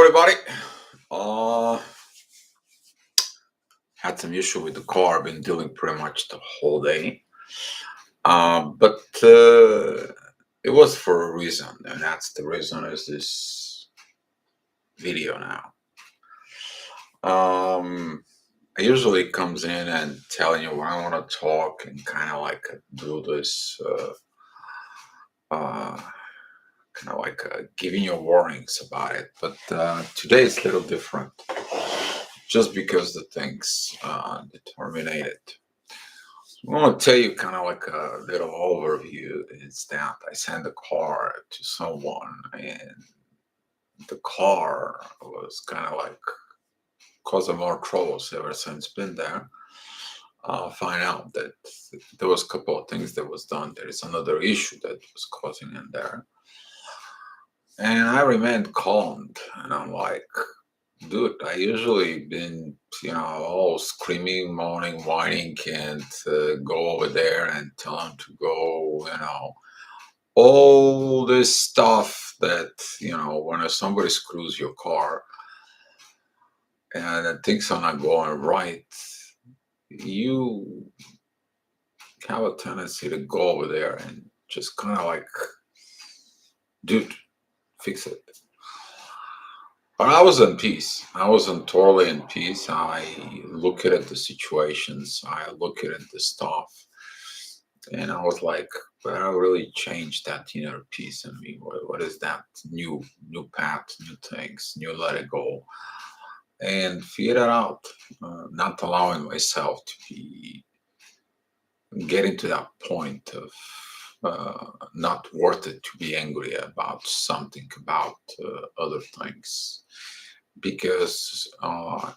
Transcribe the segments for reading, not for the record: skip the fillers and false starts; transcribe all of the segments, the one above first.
everybody. Uh, had some issue with the car. Been dealing pretty much the whole day. But it was for a reason, and that's the reason is this video now. I usually comes in and telling you when I want to talk and kind of like do this, uh, kind of like giving you warnings about it. But today is a little different, just because the things terminated. I want to tell you kind of like a little overview. Is that I sent a car to someone, and the car was kind of like causing more troubles ever since been there. Find out that there was a couple of things that was done. There is another issue that was causing in there, and I remained calm. And I'm like, dude, I usually been, all screaming, moaning, whining, and go over there and tell them to go, all this stuff that, when somebody screws your car and things are not going right, you have a tendency to go over there and just kind of like, dude, fix it. But I was in peace. I wasn't totally in peace. I look at the situations. I look at the stuff, and I was like, "But I really changed that inner peace in me. What is that new path, new things, new let it go, and figure it out. Not allowing myself to be getting to that point of not worth it to be angry about something, about other things, because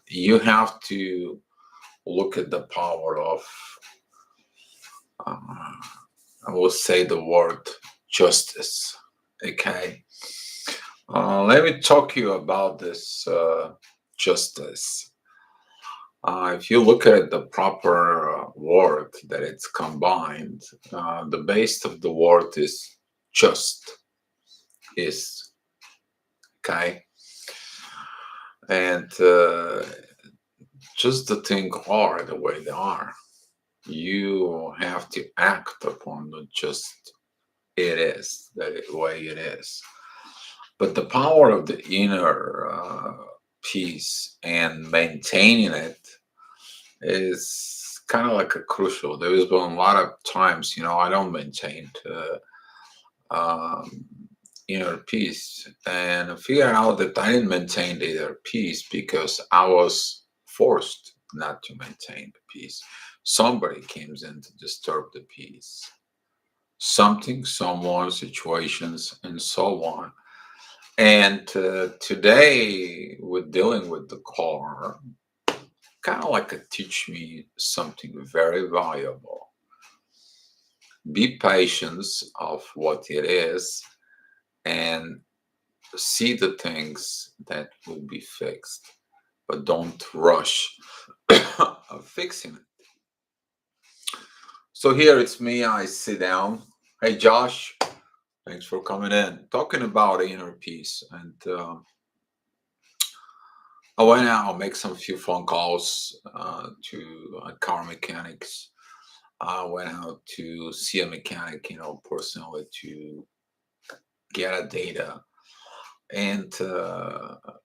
you have to look at the power of, I will say the word justice. Okay. Let me talk to you about this justice. If you look at the proper word that it's combined, the base of the word is just, is. Okay. And just the things are the way they are. You have to act upon the just it is, the way it is. But the power of the inner peace and maintaining it is kind of like a crucial. There's been a lot of times, I don't maintain um, inner peace, and I figured out that I didn't maintain the inner peace because I was forced not to maintain the peace. Somebody came in to disturb the peace. Something, someone, situations, and so on. And today, with dealing with the car, kind of like it teach me something very valuable. Be patient of what it is and see the things that will be fixed, but don't rush of fixing it. So here it's me, I sit down. Hey Josh, thanks for coming in. Talking about inner peace. And I went out, make some few phone calls to car mechanics. I went out to see a mechanic, personally, to get a data and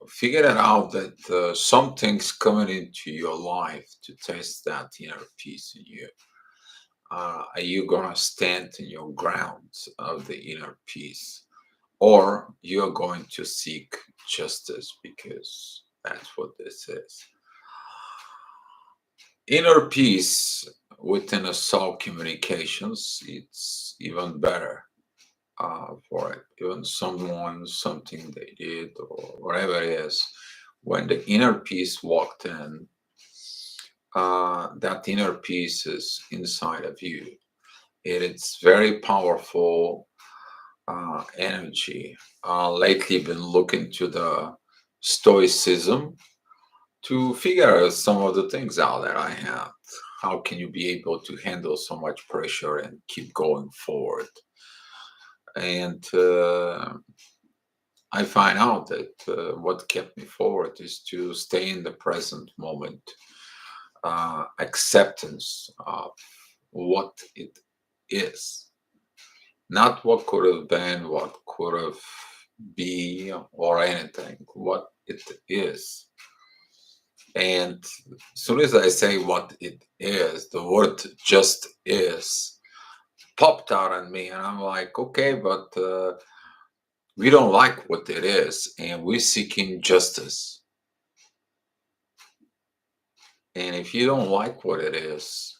figured it out that some things coming into your life to test that inner peace in you. Are you gonna stand in your grounds of the inner peace, or you're going to seek justice because that's what this is? Inner peace within a soul communications, it's even better for it. Even someone, something they did, or whatever it is, when the inner peace walked in, that inner peace is inside of you. It's very powerful energy. Lately, been looking to the Stoicism to figure some of the things out that I have. How can you be able to handle so much pressure and keep going forward? And I find out that what kept me forward is to stay in the present moment, acceptance of what it is, not what could have been, what could have be, or anything, what it is. And as soon as I say what it is, the word just is popped out on me, and I'm like, okay, but we don't like what it is, and we're seeking justice. And if you don't like what it is,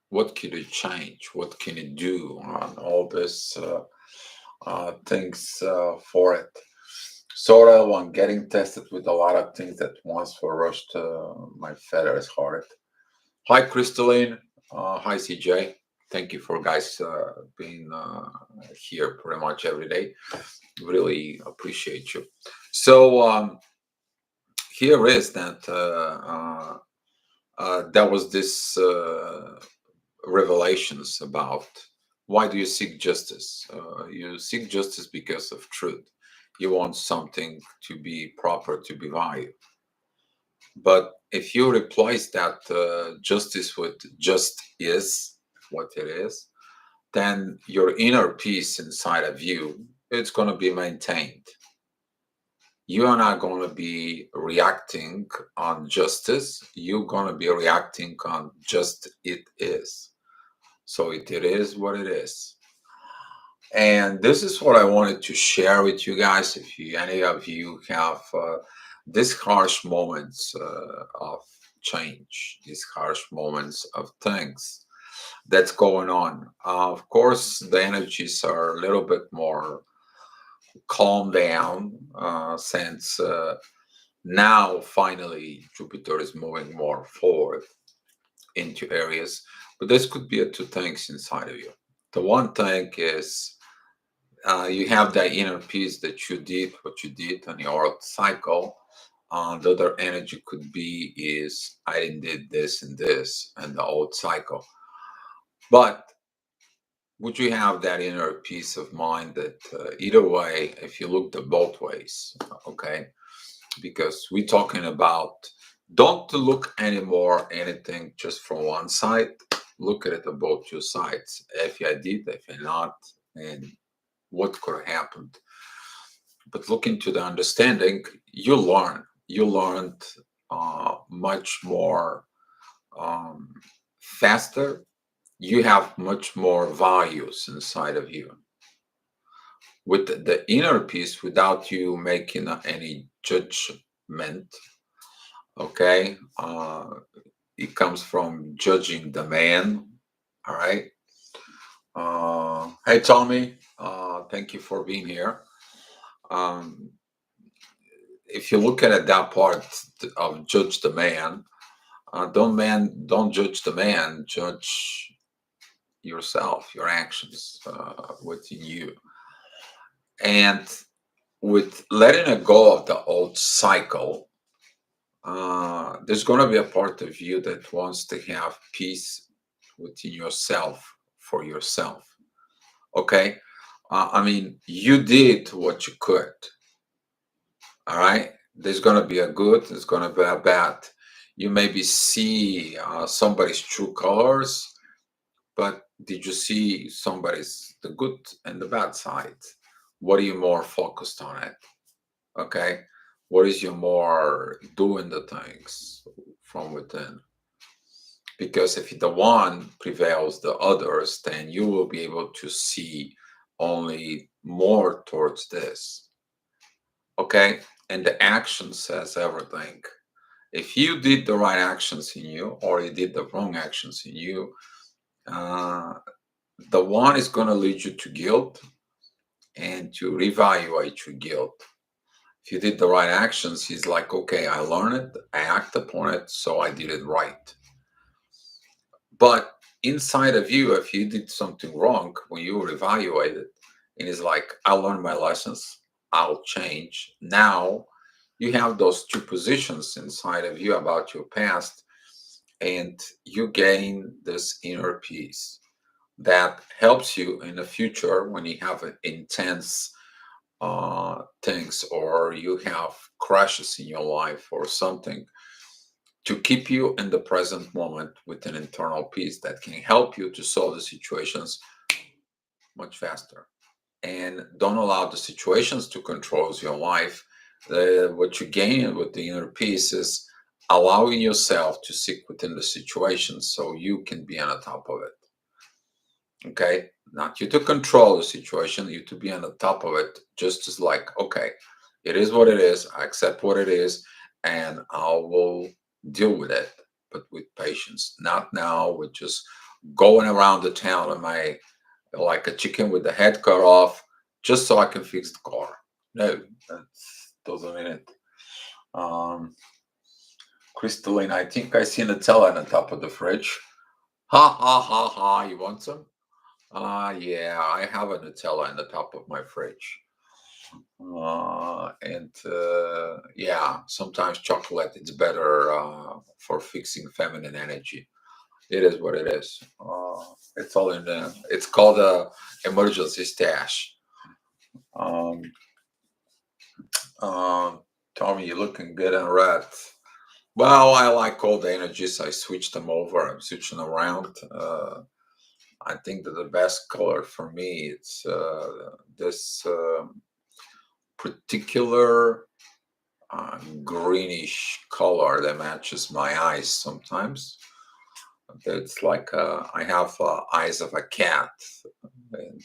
what can you change? What can you do on all this things for it? Sort of on getting tested with a lot of things at once for rushed my feathers heart. Hi, Crystalline. Hi, CJ. Thank you for guys being here pretty much every day. Really appreciate you. So here is that there was this revelations about why do you seek justice? You seek justice because of truth. You want something to be proper, to be valued. But if you replace that justice with just is what it is, then your inner peace inside of you, it's going to be maintained. You are not going to be reacting on justice. You're going to be reacting on just it is. So it is what it is. And this is what I wanted to share with you guys. If you, any of you have these harsh moments of change, these harsh moments of things that's going on. Of course, the energies are a little bit more calm down since now finally Jupiter is moving more forward into areas. But this could be two things inside of you. The one thing is you have that inner peace that you did what you did on your cycle. The other energy could be is I didn't did this and this and the old cycle. But would you have that inner peace of mind that either way, if you look the both ways, okay? Because we're talking about don't look anymore anything just from one side. Look at it on both two sides. If I did, if I not, and what could have happened. But looking to the understanding, you learn. You learned much more um, faster. You have much more values inside of you. With the inner peace, without you making any judgment, okay? It comes from judging the man, all right? Hey, Tommy, thank you for being here. Um, if you look at that part of judge the man, don't judge the man, judge yourself, your actions within you. And with letting it go of the old cycle, there's going to be a part of you that wants to have peace within yourself for yourself. Okay? I mean, you did what you could. All right? There's going to be a good, there's going to be a bad. You maybe see somebody's true colors, but did you see somebody's the good and the bad side? What are you more focused on it? Okay? What is you more doing the things from within? Because if the one prevails the others, then you will be able to see only more towards this. Okay? And the action says everything. If you did the right actions in you or you did the wrong actions in you, the one is going to lead you to guilt and to reevaluate your guilt. If you did the right actions, he's like, okay, I learned it, I act upon it, so I did it right. But inside of you, if you did something wrong, when you reevaluate it, and it's like, I learned my lessons, I'll change. Now you have those two positions inside of you about your past, and you gain this inner peace that helps you in the future when you have intense things, or you have crashes in your life or something, to keep you in the present moment with an internal peace that can help you to solve the situations much faster. And don't allow the situations to control your life. What you gain with the inner peace is allowing yourself to sit within the situation so you can be on the top of it. Okay? Not you to control the situation, you to be on the top of it, just as like, okay, it is what it is, I accept what it is, and I will deal with it, but with patience. Not now with just going around the town in my like a chicken with the head cut off just so I can fix the car. No, that doesn't mean it. Um, Crystalline, I think I see Nutella on the top of the fridge. Ha ha ha ha, you want some? Yeah, I have a Nutella in the top of my fridge. Yeah, sometimes chocolate is better for fixing feminine energy. It is what it is. It's all in the, it's called a emergency stash. Um, Tommy, you're looking good in red. Well, I like all the energies. I switched them over. I'm switching around. I think that the best color for me it's this particular greenish color that matches my eyes sometimes. It's like I have eyes of a cat, and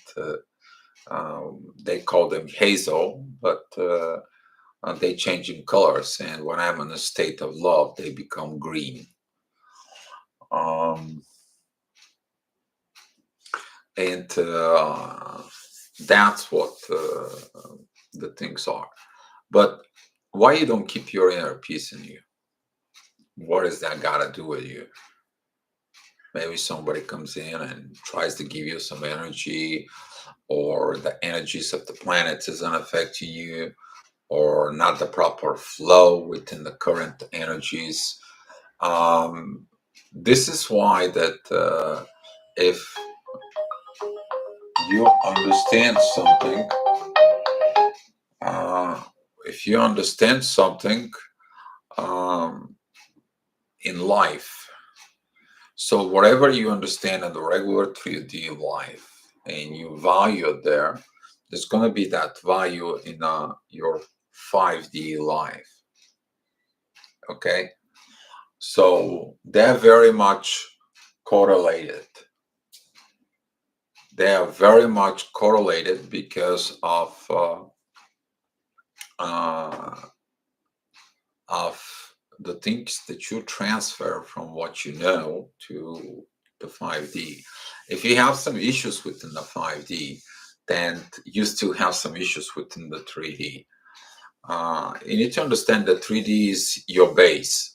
they call them hazel, but they change in colors. And when I'm in a state of love, they become green. Um, and That's what the things are. But why you don't keep your inner peace in you? What does that got to do with you? Maybe somebody comes in and tries to give you some energy, or the energies of the planets isn't affecting you, or not the proper flow within the current energies. Um, this is why that if you understand something, uh, if you understand something um, in life, so whatever you understand in the regular 3D life and you value it there, there's going to be that value in your 5D life. Okay? So they're very much correlated. They are very much correlated because uh, of the things that you transfer from what you know to the 5D. If you have some issues within the 5D, then you still have some issues within the 3D. You need to understand that 3D is your base.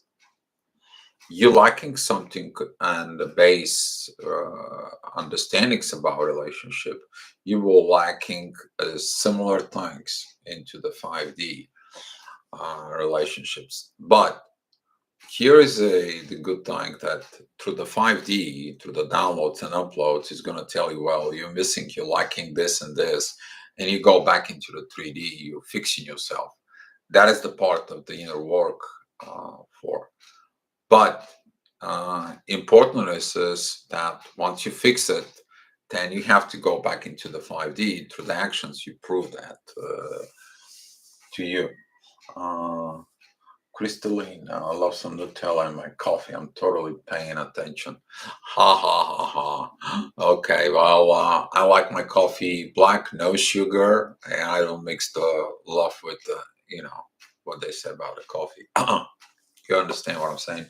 You lacking something and the base understandings about relationship, you will lacking similar things into the 5D relationships. But here is the good thing that through the 5D, through the downloads and uploads, is going to tell you, well, you're missing, you're lacking this and this, and you go back into the 3D, you're fixing yourself. That is the part of the inner work for. But important is that once you fix it, then you have to go back into the 5D through the actions. You prove that to you. Crystalline, I love some Nutella in my coffee. I'm totally paying attention. Ha ha ha ha. Okay, well, I like my coffee black, no sugar, and I don't mix the love with the, what they say about the coffee. You understand what I'm saying?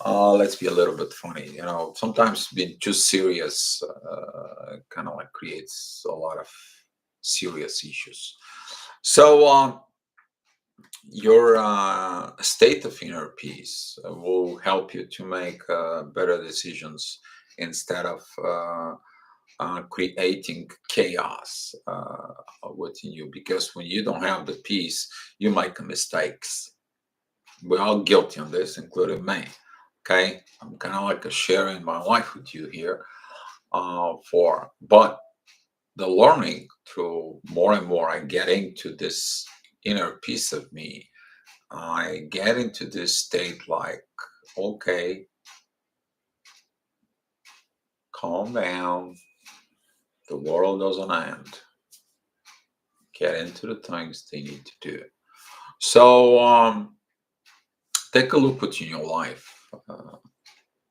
Let's be a little bit funny. Sometimes being too serious kind of like creates a lot of serious issues. So, your state of inner peace will help you to make better decisions instead of creating chaos within you. Because when you don't have the peace, you make mistakes. We're all guilty on this, including me. Okay, I'm kind of like sharing my life with you here. But the learning through more and more, I get into this inner piece of me. I get into this state like, okay, calm down. The world doesn't end. Get into the things they need to do. So take a look within your life.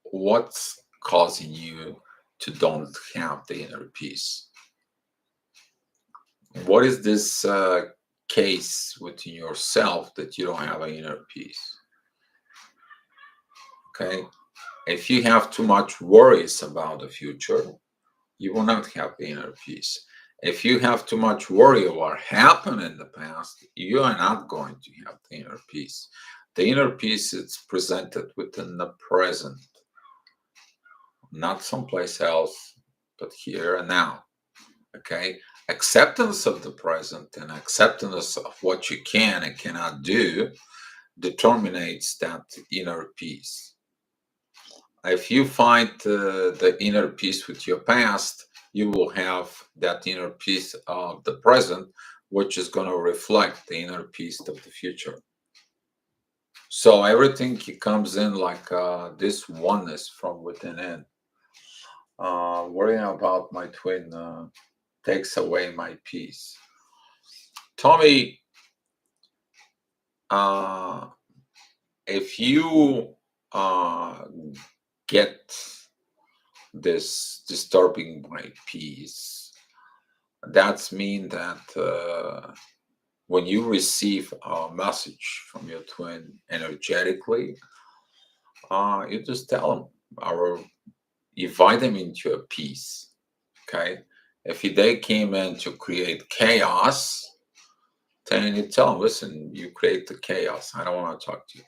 What's causing you to don't have the inner peace? What is this case within yourself that you don't have an inner peace? Okay. If you have too much worries about the future, you will not have the inner peace. If you have too much worry of what happened in the past, you are not going to have the inner peace. The inner peace is presented within the present, not someplace else, but here and now. Okay? Acceptance of the present and acceptance of what you can and cannot do determines that inner peace. If you find the inner peace with your past, you will have that inner peace of the present, which is going to reflect the inner peace of the future. So everything comes in like this oneness from within in. Worrying about my twin takes away my peace. Tommy, if you get this disturbing my peace, that's mean that when you receive a message from your twin energetically, you just tell them or invite them into a peace. Okay, if they came in to create chaos, then you tell them, listen, you create the chaos. I don't want to talk to you.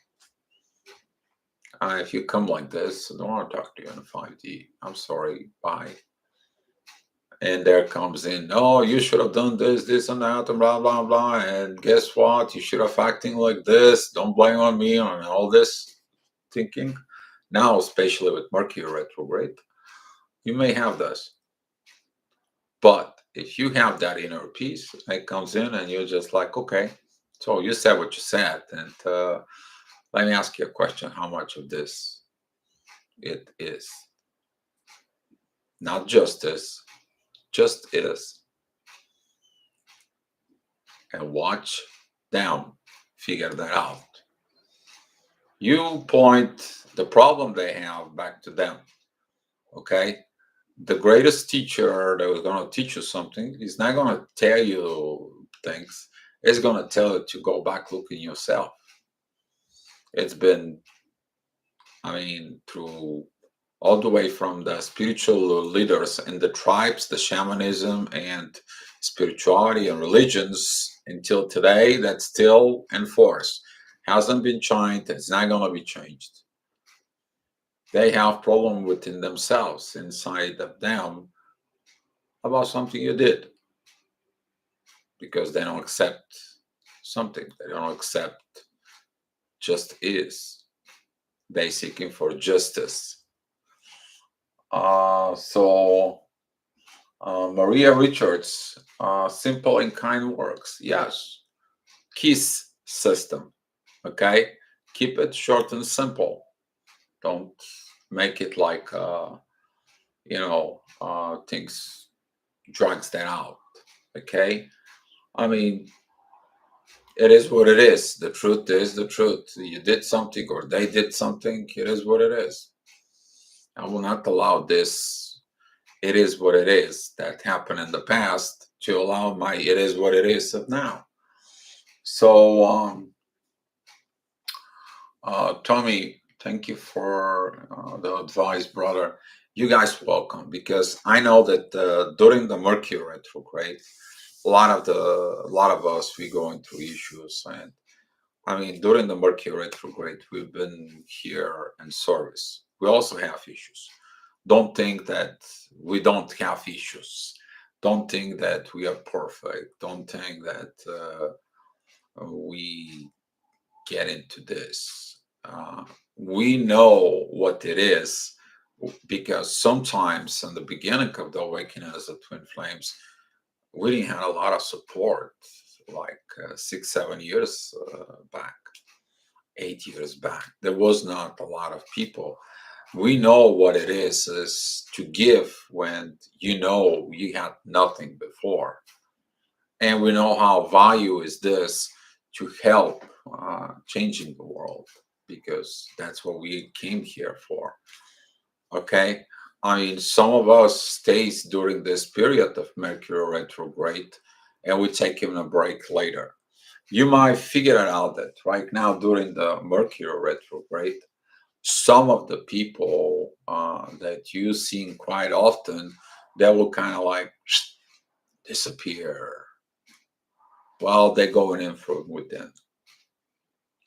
If you come like this, I don't want to talk to you in 5D. I'm sorry, bye. And there comes in, oh, you should have done this, this, and that, and blah, blah, blah. And guess what? You should have acting like this. Don't blame on me on all this thinking. Now, especially with Mercury Retrograde, you may have this. But if you have that inner peace, it comes in and you're just like, okay, so you said what you said. And let me ask you a question. How much of this it is? Not justice, just is. And watch them figure that out. You point the problem they have back to them. Okay? The greatest teacher that was going to teach you something is not going to tell you things. It's going to tell you to go back looking yourself. It's been, through all the way from the spiritual leaders and the tribes, the shamanism and spirituality and religions until today, that's still enforced. Hasn't been changed. It's not going to be changed. They have problem within themselves, inside of them, about something you did, because they don't accept something. They don't accept just is. They seeking for justice. Maria Richards, simple and kind works. Yes. KISS system. Okay. Keep it short and simple. Don't make it like, things drags that out. Okay. It is what it is. The truth is the truth. You did something or they did something. It is what it is. I will not allow this. It is what it is that happened in the past to allow my it is what it is of now. So, Tommy, thank you for the advice, brother. You guys welcome, because I know that during the Mercury retrograde, a lot of us, we going through issues, and during the Mercury retrograde, we've been here in service. We also have issues. Don't think that we don't have issues. Don't think that we are perfect. Don't think that we get into this. We know what it is, because sometimes in the beginning of the awakening as the twin flames, we didn't have a lot of support like 6, 7 years back, 8 years back. There was not a lot of people. We know what it is to give when you know you had nothing before. And we know how value is this to help changing the world, because that's what we came here for. Okay. I mean, some of us stays during this period of Mercury retrograde, and we take even a break later. You might figure it out that right now during the Mercury retrograde, some of the people that you see quite often, they will kind of like disappear while they're going in from within.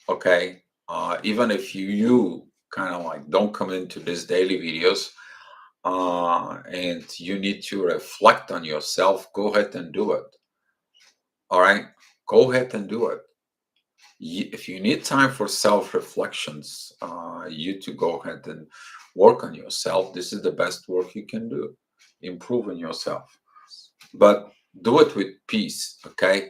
Okay. Even if you kind of like don't come into these daily videos, and you need to reflect on yourself, go ahead and do it. All right, go ahead and do it. If you need time for self-reflections, you to go ahead and work on yourself. This is the best work you can do, improving yourself. But do it with peace, okay?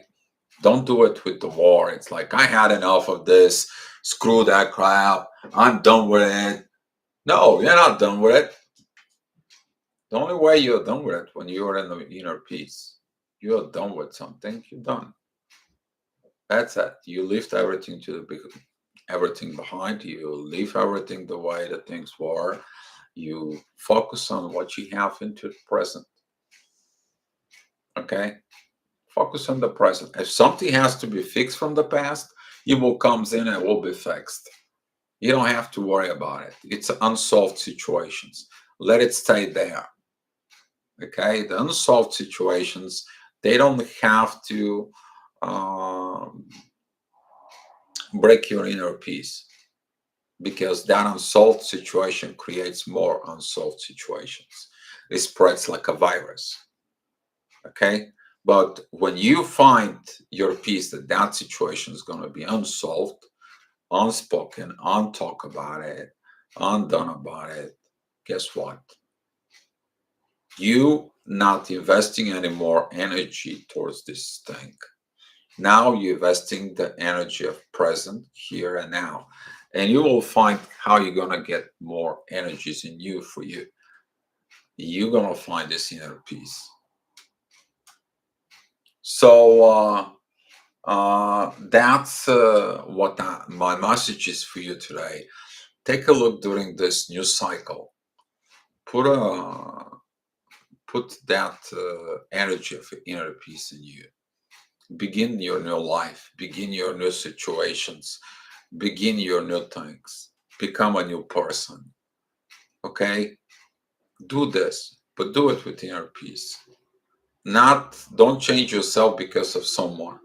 Don't do it with the war. It's like, I had enough of this. Screw that crap. I'm done with it. No, you're not done with it. The only way you're done with it when you're in the inner peace. You're done with something, you're done. That's it. You leave everything everything behind. You leave everything the way that things were. You focus on what you have into the present. Okay? Focus on the present. If something has to be fixed from the past, it will comes in and will be fixed. You don't have to worry about it. It's unsolved situations. Let it stay there. Okay, the unsolved situations, they don't have to break your inner peace, because that unsolved situation creates more unsolved situations. It spreads like a virus. Okay, but when you find your peace, that situation is going to be unsolved, unspoken, untalk about it, undone about it, guess what? You not investing any more energy towards this thing. Now you're investing the energy of present, here and now. And you will find how you're going to get more energies in you for you. You're going to find this inner peace. So that's what my message is for you today. Take a look during this new cycle. Put that energy of inner peace in you. Begin your new life, begin your new situations, begin your new things, become a new person. Okay? Do this, but do it with inner peace. Don't change yourself because of someone.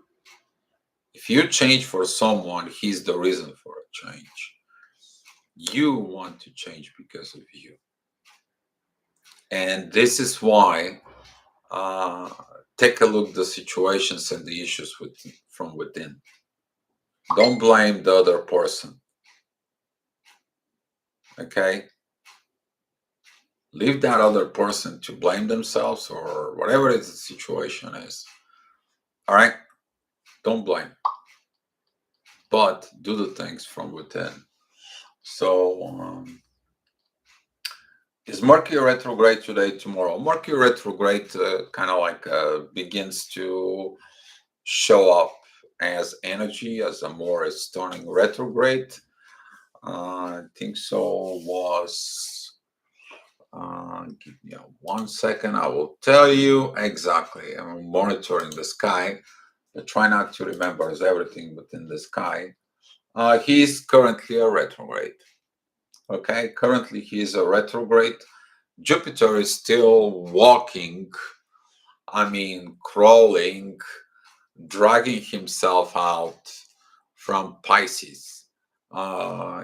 If you change for someone, he's the reason for a change. You want to change because of you. And this is why take a look at the situations and the issues from within. Don't blame the other person. Okay? Leave that other person to blame themselves or whatever the situation is. All right? Don't blame. But do the things from within. So, is Mercury retrograde today, tomorrow? Mercury retrograde kind of like begins to show up as energy, as a more stunning retrograde. I think so was, give me 1 second, I will tell you exactly. I'm monitoring the sky. I try not to remember everything within the sky. He's currently a retrograde. Okay, currently he is a retrograde. Jupiter is still walking, crawling, dragging himself out from Pisces.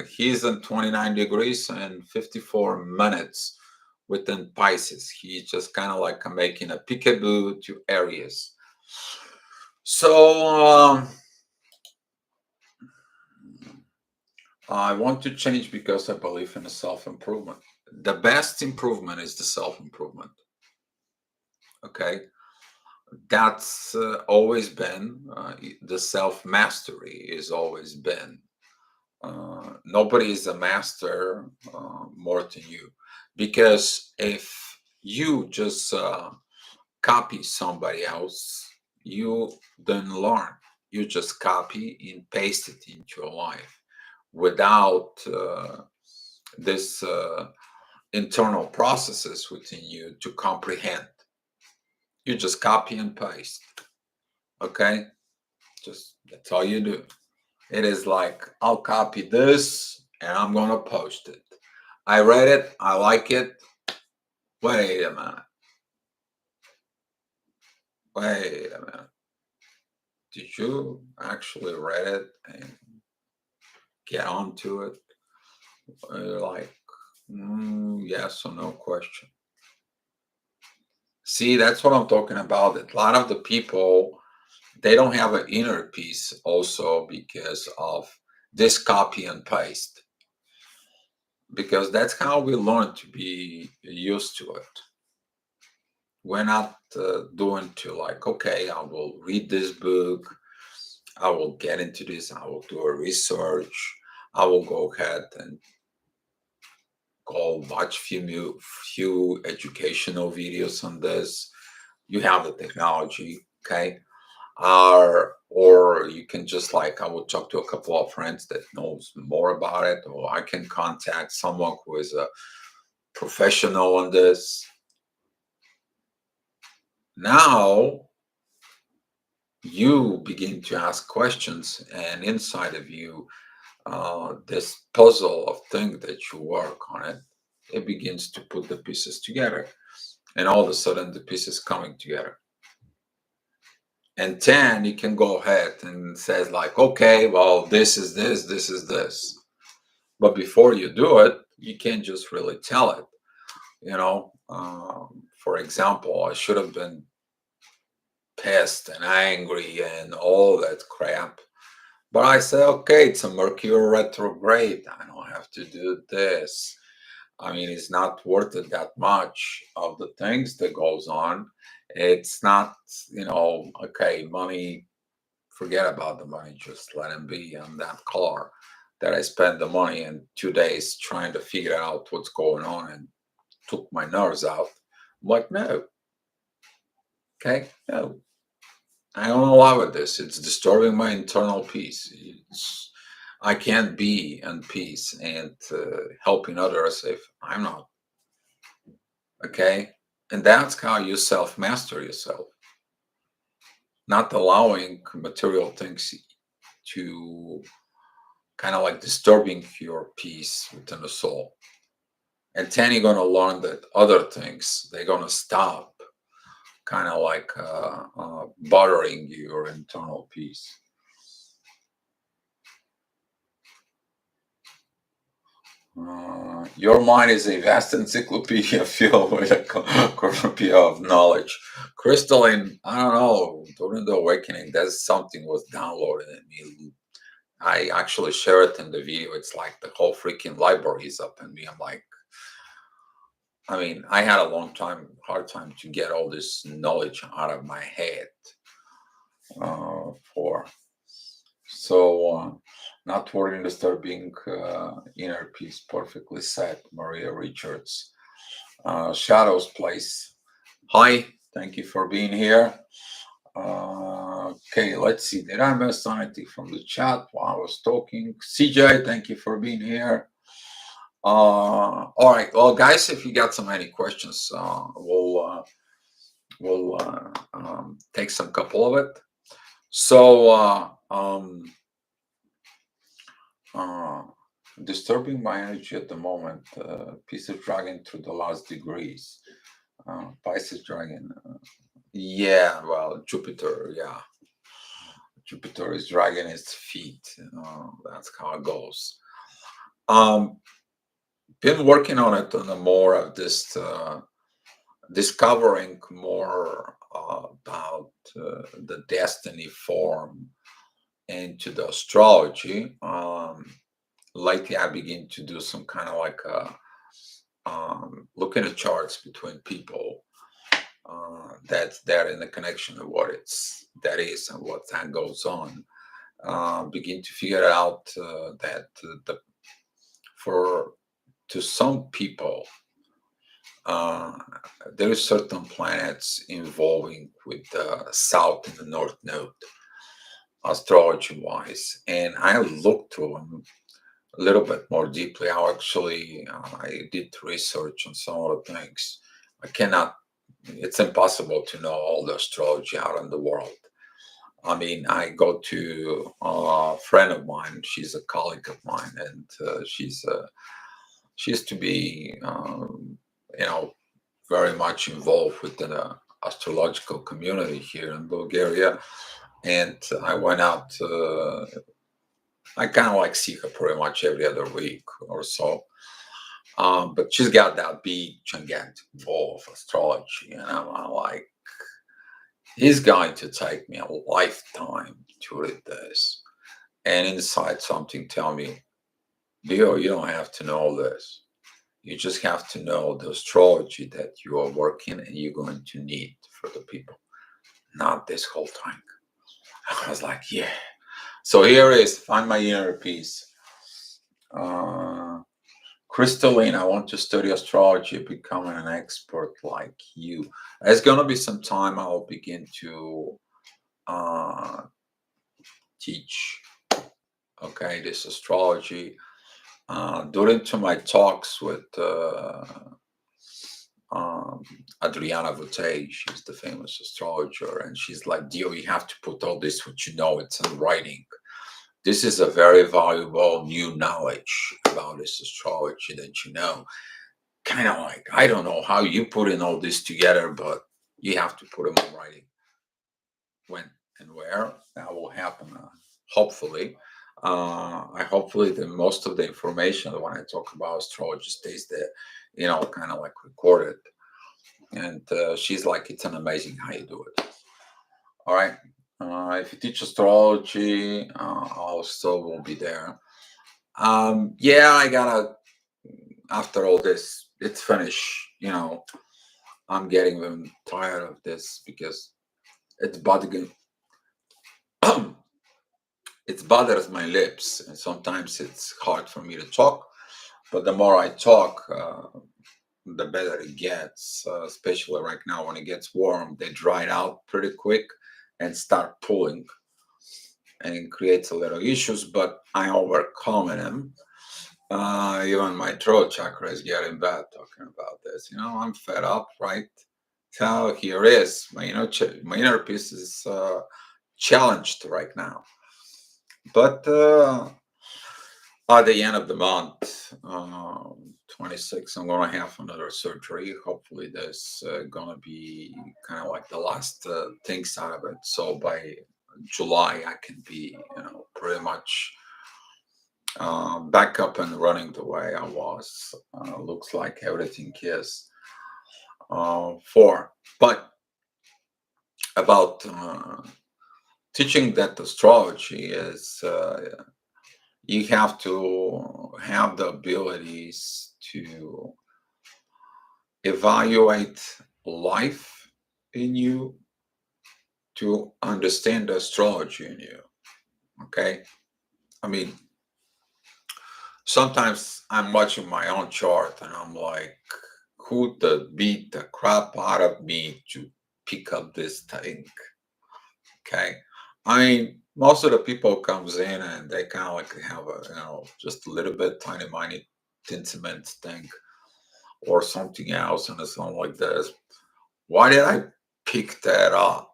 He's in 29 degrees and 54 minutes within Pisces. He's just kind of like making a peekaboo to Aries. So I want to change because I believe in self-improvement. The best improvement is the self-improvement. Okay? That's always been the self-mastery is always been. Nobody is a master more than you, because if you just copy somebody else, you don't learn. You just copy and paste it into your life without this internal processes within you to comprehend. You just copy and paste. Okay, just that's all you do. It is like, I'll copy this and I'm gonna post it. I read it, I like it. Wait a minute. Wait a minute. Did you actually read it and get onto it? You're like, yes or no question. See, that's what I'm talking about. A lot of the people, they don't have an inner peace also because of this copy and paste. Because that's how we learn to be used to it. We're not doing to like, okay, I will read this book, I will get into this, I will do a research, I will go ahead and go watch few educational videos on this. You have the technology, okay? Or you can just like, I will talk to a couple of friends that knows more about it, or I can contact someone who is a professional on this. Now you begin to ask questions, and inside of you, this puzzle of things that you work on it, it begins to put the pieces together, and all of a sudden the pieces coming together. And then you can go ahead and says like, okay, well, this is this, this is this. But before you do it, you can't just really tell it. You know, for example, I should have been pissed and angry and all that crap. But I say, okay, it's a Mercury retrograde. I don't have to do this. I mean, it's not worth it that much of the things that goes on. It's not, okay, money, forget about the money. Just let him be on that car that I spent the money in 2 days trying to figure out what's going on and took my nerves out. I'm like, no, okay, no. I don't allow it this. It's disturbing my internal peace. I can't be in peace and helping others if I'm not. Okay? And that's how you self master yourself. Not allowing material things to kind of like disturbing your peace within the soul. And then you're going to learn that other things, they're going to stop kind of like bothering your internal peace. Your mind is a vast encyclopedia filled with a cornucopia of knowledge. Crystalline, I don't know, during the awakening, that's something was downloaded in me. I actually share it in the video. It's like the whole freaking library is up in me. I'm like, I mean, I had a hard time to get all this knowledge out of my head. For so not worrying, disturbing inner peace. Perfectly said, Maria Richards. Shadows place. Hi, thank you for being here. Okay, let's see. Did I miss anything from the chat while I was talking? CJ, thank you for being here. All right, well, guys, if you got so many questions, we'll take some couple of it. So, disturbing my energy at the moment. Piece of dragon through the last degrees. Pisces dragon. Yeah, well, Jupiter. Yeah, Jupiter is dragging its feet. That's how it goes. Been working on it on a more of this discovering more about the destiny form into the astrology. Lately, I begin to do some kind of like looking at charts between people. that's there in the connection of what that is and what that goes on. Begin to figure out that for to some people, uh, there is certain planets involving with the south and the north node, astrology wise, and I looked through them a little bit more deeply. I did research on some of the things. I cannot, it's impossible to know all the astrology out in the world. I mean, I go to a friend of mine, she's a colleague of mine, and she used to be, you know, very much involved with the astrological community here in Bulgaria. And I went out, I kind of like see her pretty much every other week or so. But she's got that big, gigantic ball of astrology. And I'm like, he's going to take me a lifetime to read this. And inside something tell me, Leo, you don't have to know this. You just have to know the astrology that you are working and you're going to need for the people, not this whole thing. I was like, yeah. So here is find my inner peace. Crystalline, I want to study astrology, becoming an expert like you. There's gonna be some time I'll begin to uh, teach, okay, this astrology. During to my talks with um, Adriana Votay, she's the famous astrologer, and she's like, Dio, you have to put all this, what you know, it's in writing. This is a very valuable new knowledge about this astrology that you know. Kind of like, I don't know how you put in all this together, but you have to put them in writing. When and where that will happen, hopefully. I hopefully the most of the information when I talk about astrology stays there, you know, kind of like recorded. And she's like, it's an amazing how you do it. All right. If you teach astrology, I'll still will be there. Yeah, I gotta. After all this, it's finished. You know, I'm getting even tired of this because it's bothering. It bothers my lips, and sometimes it's hard for me to talk. But the more I talk, the better it gets. Especially right now when it gets warm, they dry out pretty quick and start pulling, and it creates a little issues. But I overcome them. Even my throat chakra is getting bad talking about this. You know, I'm fed up, right? So here is my inner peace is challenged right now. But at the end of the month, 26, I'm gonna have another surgery. Hopefully, this gonna be kind of like the last things out of it. So by July, I can be, you know, pretty much back up and running the way I was. Looks like everything is for. But about teaching that astrology is you have to have the abilities to evaluate life in you, to understand the astrology in you. Okay. I mean, sometimes I'm watching my own chart and I'm like, who the beat the crap out of me to pick up this thing? Okay. I mean, most of the people comes in and they kind of like have a, you know, just a little bit tiny, minute, intimate thing or something else, and it's not like this. Why did I pick that up?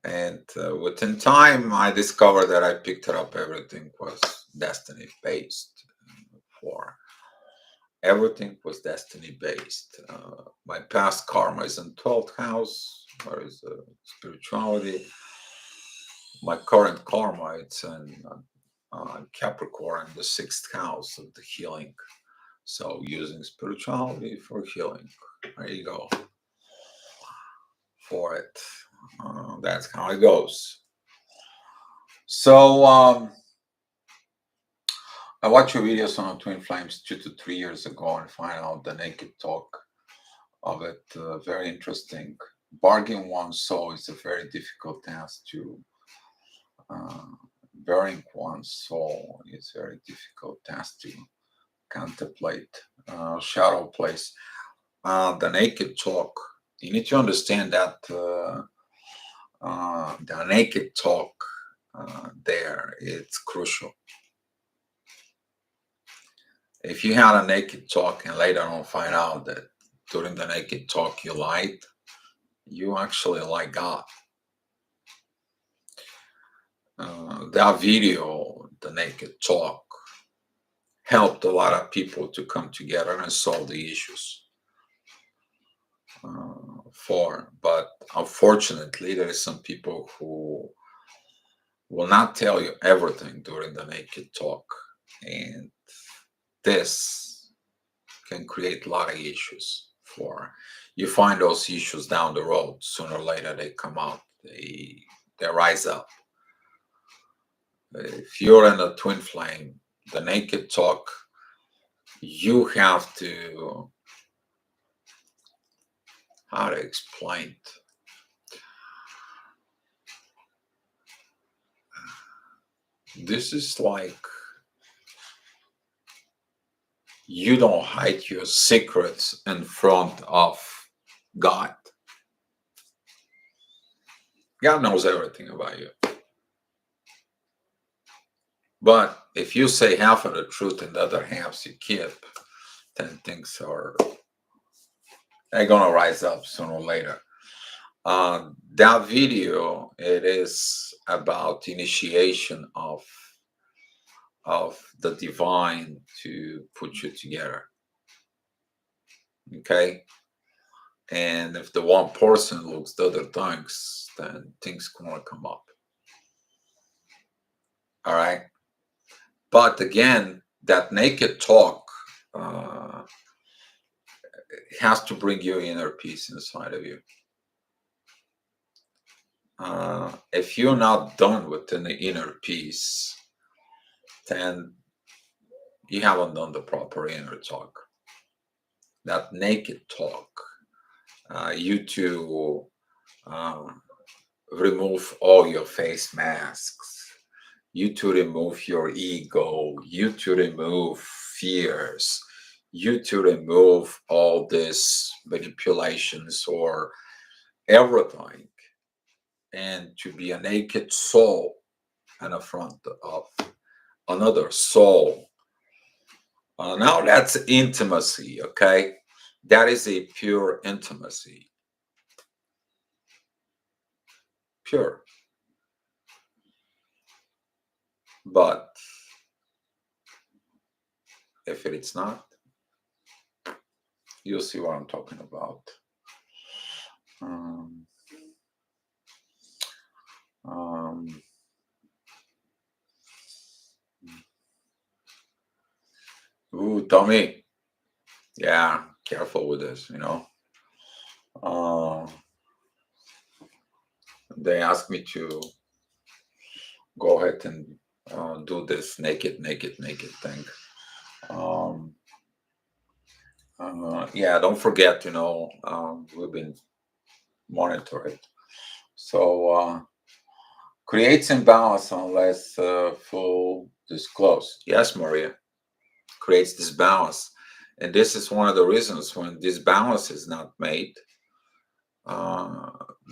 And within time, I discovered that I picked it up. Everything was destiny based. For everything was destiny based. My past karma is in 12th house, where is spirituality. My current karma it's in Capricorn, the 6th house of the healing. So using spirituality for healing. There you go. For it. That's how it goes. So I watched your videos on Twin Flames 2 to 3 years ago and find out the naked talk. of it. Very interesting. Bargaining one's soul is a very difficult task to. Bearing one's soul is a very difficult task to contemplate. Shadow place. The naked talk. You need to understand that the naked talk there, it's crucial. If you had a naked talk and later on find out that during the naked talk you lied, you actually like God. That video, the naked talk, helped a lot of people to come together and solve the issues. But unfortunately, there is some people who will not tell you everything during the naked talk, and this can create a lot of issues. For you find those issues down the road, sooner or later they come out, they rise up. If you're in a twin flame, the naked talk, you have to, how to explain it? This is like you don't hide your secrets in front of God. God knows everything about you. But if you say half of the truth and the other half you keep, then things are, they're gonna rise up sooner or later. That video, it is about initiation of the divine to put you together. Okay? And if the one person looks the other things, then things gonna come up. All right? But again, that naked talk has to bring you inner peace inside of you. If you're not done with the inner peace, then you haven't done the proper inner talk. That naked talk, you to remove all your face masks, you to remove your ego, you to remove fears, you to remove all these manipulations or everything, and to be a naked soul in the front of another soul. Now that's intimacy, okay? That is a pure intimacy. Pure. But if it's not, you'll see what I'm talking about. Ooh, Tommy. Yeah, careful with this, you know. They asked me to go ahead and do this naked thing. Yeah, don't forget, you know, we've been monitored. So creates imbalance unless full disclose. Yes, Maria, creates this balance. And this is one of the reasons when this balance is not made,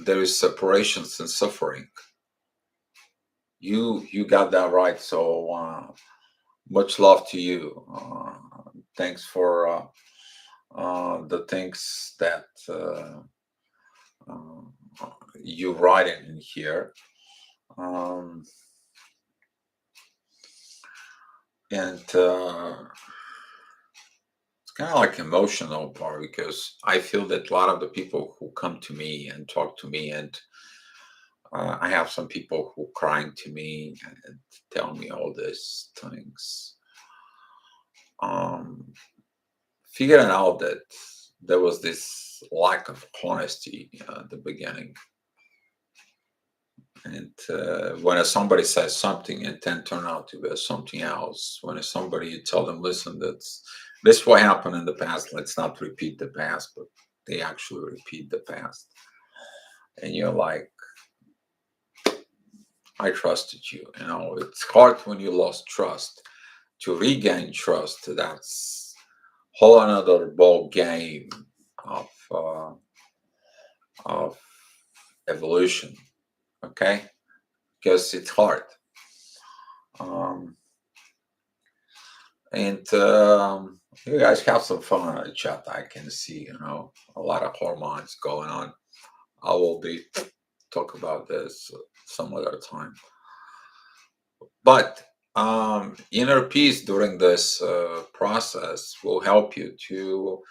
there is separations and suffering. You got that right. So much love to you. Thanks for the things that you write in here. And it's kind of like emotional part, because I feel that a lot of the people who come to me and talk to me, and I have some people who crying to me and tell me all these things. Figuring out that there was this lack of honesty at the beginning. And when somebody says something and then turn out to be something else, when somebody, you tell them, listen, this is what happened in the past, let's not repeat the past, but they actually repeat the past. And you're like, I trusted you. You know, it's hard when you lost trust to regain trust. That's whole another ball game of of evolution. Okay, because it's hard. Um, and you guys have some fun in the chat. I can see, you know, a lot of hormones going on. I will be talk about this some other time. But inner peace during this process will help you to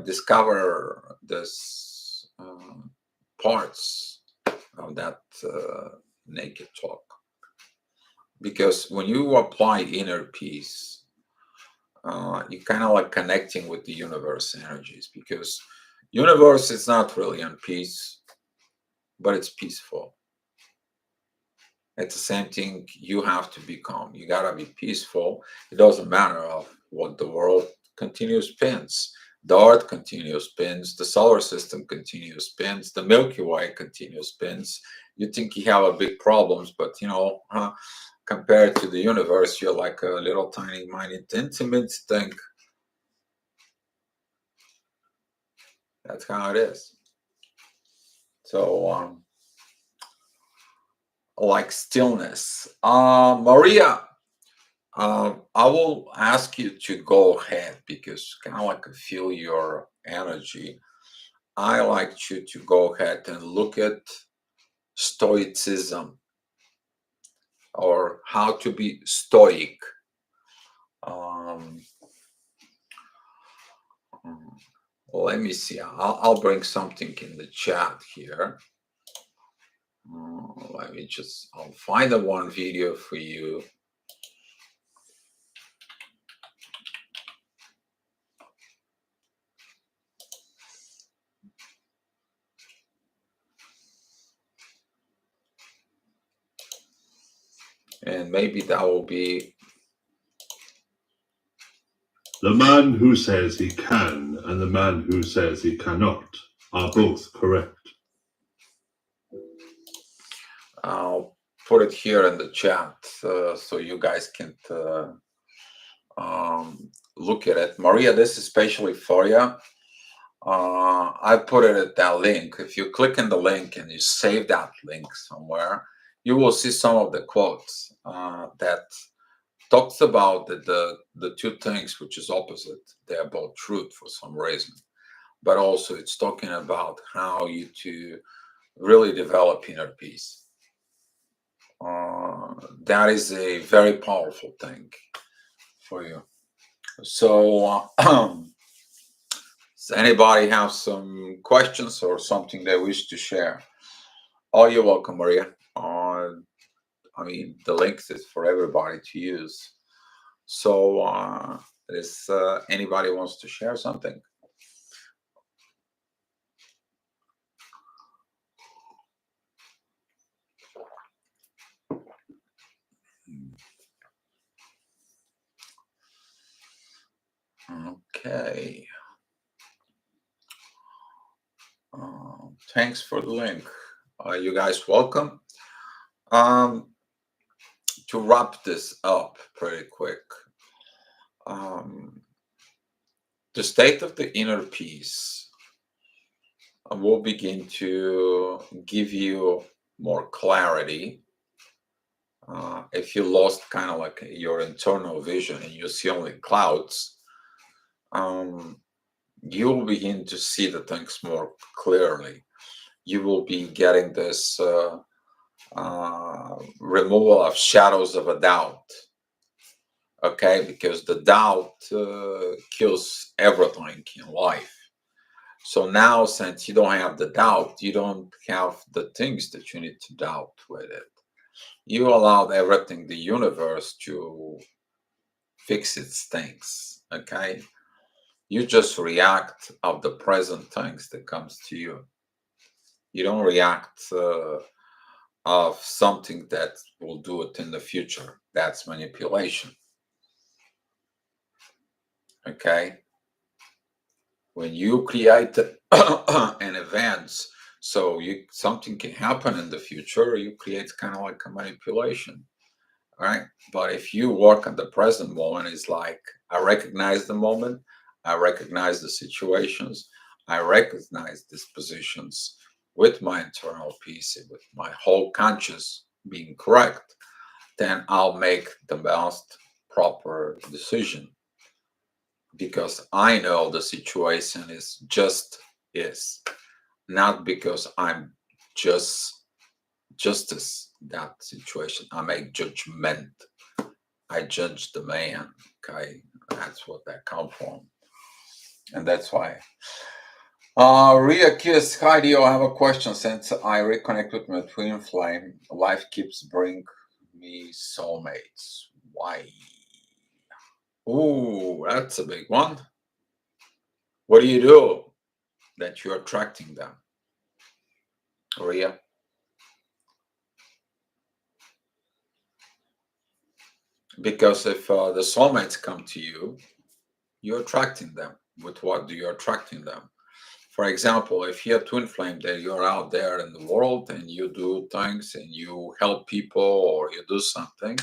discover this parts of that naked talk. Because when you apply inner peace, you kind of like connecting with the universe energies, because universe is not really in peace, but it's peaceful. It's the same thing. You have to become. You gotta be peaceful. It doesn't matter of what the world continues spins. The earth continues spins. The solar system continues spins. The Milky Way continues spins. You think you have a big problems, but you know, compared to the universe, you're like a little tiny, minute, intimate thing. That's how it is. So, like stillness. Maria, I will ask you to go ahead because kind of like feel your energy. I like you to go ahead and look at Stoicism, or how to be stoic. Um, Let me see. I'll bring something in the chat here. Let me just, I'll find the one video for you. And maybe that will be. The man who says he can and the man who says he cannot are both correct. I'll put it here in the chat so you guys can look at it. Maria, this is especially for you. I put it at that link. If you click in the link and you save that link somewhere, you will see some of the quotes that talks about the two things which is opposite. They're both truth for some reason, but also it's talking about how you to really develop inner peace. That is a very powerful thing for you. So does anybody have some questions or something they wish to share? Oh, you're welcome, Maria. I mean, the links is for everybody to use. So is anybody wants to share something? Okay. Thanks for the link. You guys welcome. To wrap this up pretty quick, the state of the inner peace will begin to give you more clarity. If you lost kind of like your internal vision and you see only clouds, you will begin to see the things more clearly. You will be getting this removal of shadows of a doubt. Okay, because the doubt kills everything in life. So now, since you don't have the doubt, you don't have the things that you need to doubt with it. You allowed everything, the universe, to fix its things. Okay, you just react of the present things that comes to you. You don't react of something that will do it in the future. That's manipulation. Okay. When you create an event, so something can happen in the future, you create kind of like a manipulation, right? But if you work at the present moment, it's like I recognize the moment, I recognize the situations, I recognize dispositions with my internal peace, with my whole conscious being correct, then I'll make the best proper decision because I know the situation is, not because I'm just justice that situation. I make judgment. I judge the man. Okay, that's what that come from, and that's why. Ria Kiss, hi, do you have a question? Since I reconnect with my twin flame, life keeps bring me soulmates. Why? Ooh, that's a big one. What do you do that you're attracting them, Ria? Because if the soulmates come to you, you're attracting them. With what do you attracting them? For example, if you're twin flame, that you're out there in the world and you do things and you help people or you do something,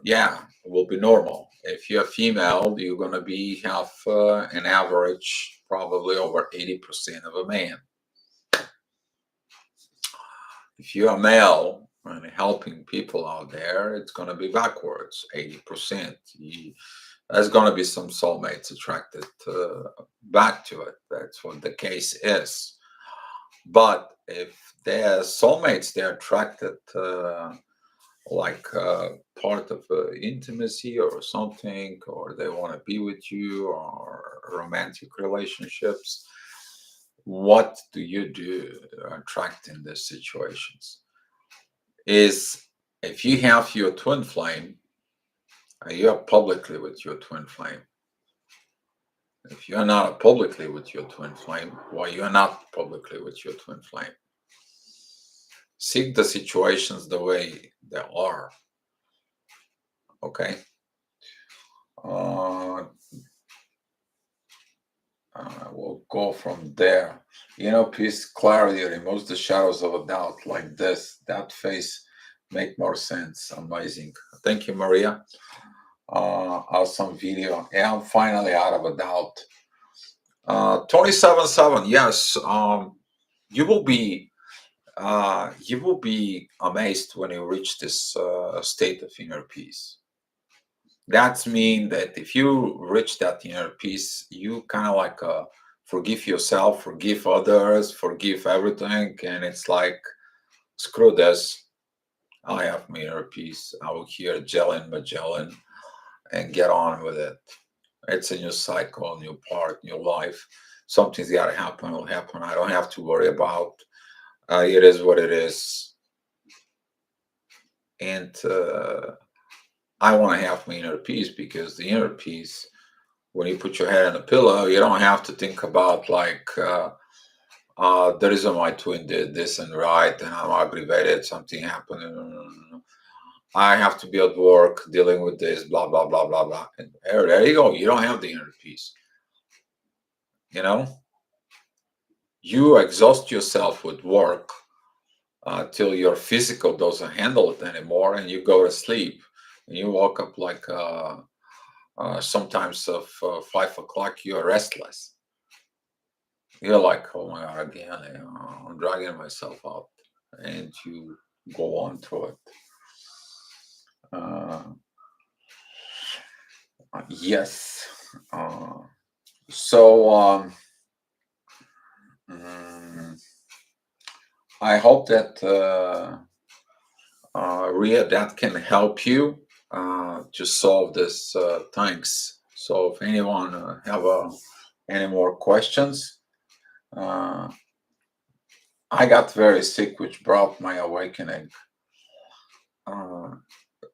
yeah, it will be normal. If you're female, you're gonna be have an average probably over 80% of a man. If you're a male and helping people out there, it's gonna be backwards, 80%. There's going to be some soulmates attracted back to it. That's what the case is. But if they're soulmates, they're attracted like part of intimacy or something, or they want to be with you, or romantic relationships. What do you do to attract in these situations? Is if you have your twin flame, you're publicly with your twin flame. If you're not publicly with your twin flame, why you're not publicly with your twin flame? Seek the situations the way they are. Okay. We'll go from there. Peace, clarity removes the shadows of a doubt. Like this, that face make more sense. Amazing. Thank you, Maria. Awesome video. Yeah, I'm finally out of a doubt. 27-7. Yes. You will be amazed when you reach this state of inner peace. That's mean that if you reach that inner peace, you kind of like forgive yourself, forgive others, forgive everything, and it's like, screw this. I have my inner peace. I will hear Jelen Magellan and get on with it. It's a new cycle, new part, new life. Something's got to happen, will happen. I don't have to worry about. It is what it is. And I want to have my inner peace, because the inner peace, when you put your head on a pillow, you don't have to think about like, the reason my twin did this and right, and I'm aggravated, something happened. No. I have to be at work dealing with this, blah, blah, blah, blah, blah. And there you go. You don't have the inner peace. You exhaust yourself with work till your physical doesn't handle it anymore, and you go to sleep. And you woke up like sometimes of 5 o'clock, you're restless. You're like, oh my God, again, I'm dragging myself out. And you go on through it. Yes. So I hope that Ria, that can help you to solve this. Thanks. So if anyone have any more questions, I got very sick, which brought my awakening.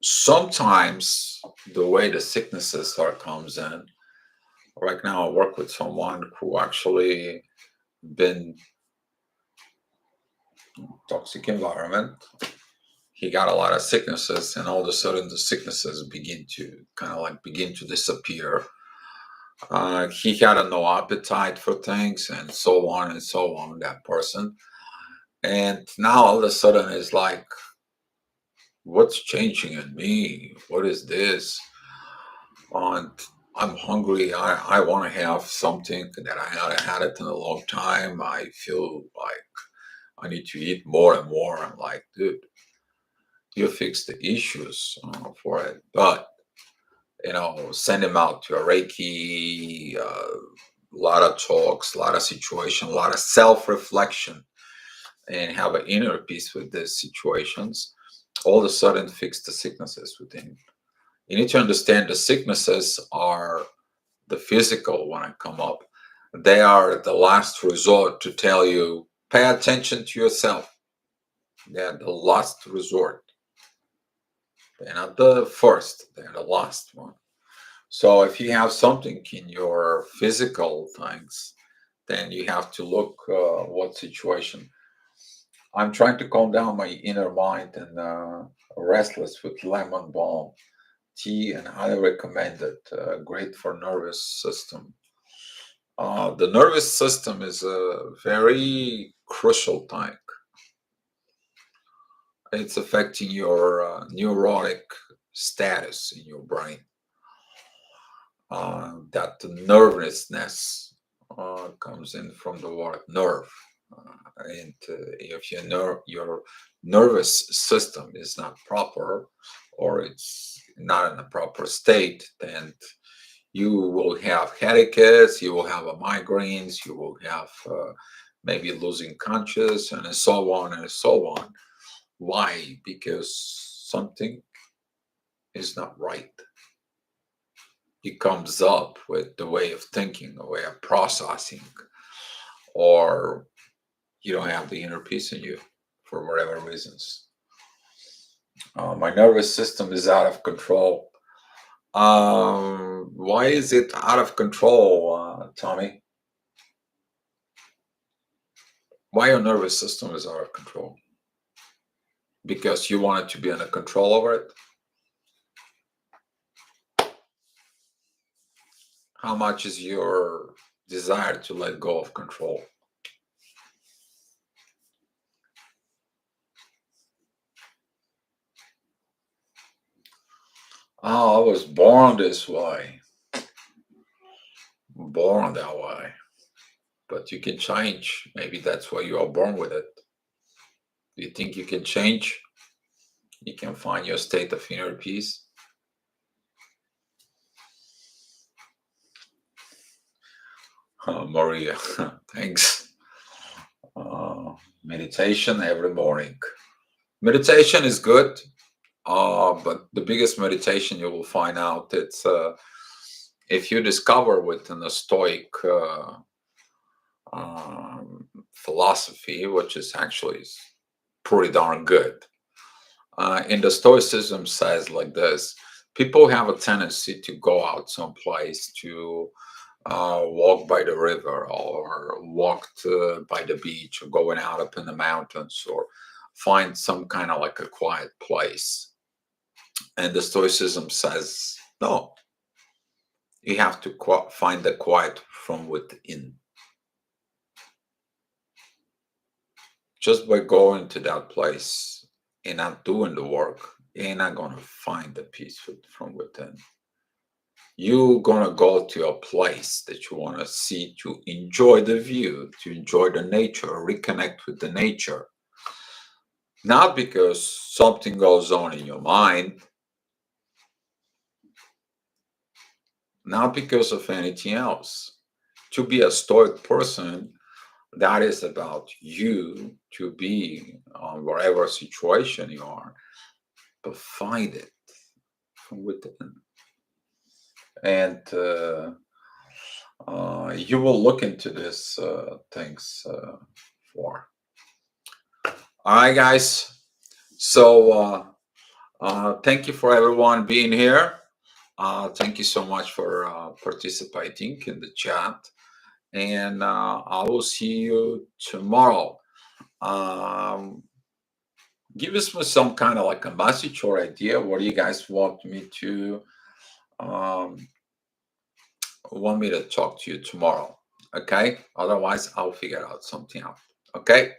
Sometimes the way the sicknesses comes in. Right now, I work with someone who actually been toxic environment. He got a lot of sicknesses, and all of a sudden the sicknesses begin to disappear. He had no appetite for things, and so on and so on, that person. And now all of a sudden it's like, what's changing in me? What is this? And I'm hungry. I want to have something that I haven't had it in a long time. I feel like I need to eat more and more. I'm like, dude, you fix the issues for it. But, send him out to a Reiki, a lot of talks, a lot of situation, a lot of self-reflection, and have an inner peace with these situations. All of a sudden fix the sicknesses within. You need to understand the sicknesses are the physical when I come up. They are the last resort to tell you, pay attention to yourself. They're the last resort. They're not the first, they're the last one. So if you have something in your physical things, then you have to look what situation. I'm trying to calm down my inner mind and restless with lemon balm tea, and highly recommend it. Great for nervous system. The nervous system is a very crucial thing. It's affecting your neurotic status in your brain. That nervousness comes in from the word nerve. And if your nervous system is not proper, or it's not in a proper state, then you will have headaches, you will have migraines, you will have maybe losing conscious, and so on and so on. Why? Because something is not right. It comes up with the way of thinking, the way of processing, or you don't have the inner peace in you for whatever reasons. My nervous system is out of control. Why is it out of control, Tommy? Why your nervous system is out of control? Because you wanted to be under control over it? How much is your desire to let go of control? Oh, I was born this way. Born that way. But you can change. Maybe that's why you are born with it. Do you think you can change? You can find your state of inner peace? Maria, thanks. Meditation every morning. Meditation is good, but the biggest meditation you will find out, it's if you discover within the Stoic philosophy, which is actually pretty darn good. In the Stoicism says like this: people have a tendency to go out someplace to walk by the river, or walk by the beach, or going out up in the mountains, or find some kind of like a quiet place. And the Stoicism says, no, you have to find the quiet from within. Just by going to that place and not doing the work, you're not going to find the peace from within. You're going to go to a place that you want to see, to enjoy the view, to enjoy the nature, reconnect with the nature. Not because something goes on in your mind, not because of anything else. To be a Stoic person, that is about you to be on whatever situation you are, but find it from within. And you will look into this things for. All right, guys. So thank you for everyone being here. Thank you so much for participating in the chat. And I will see you tomorrow. Give us some kind of like a message or idea. What do you guys want me to want me to talk to you tomorrow. Okay? Otherwise, I'll figure out something out. Okay?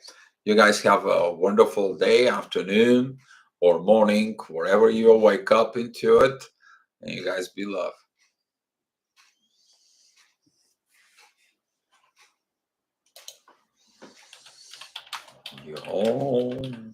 You guys have a wonderful day, afternoon, or morning, wherever you wake up into it. And you guys be loved. Yo.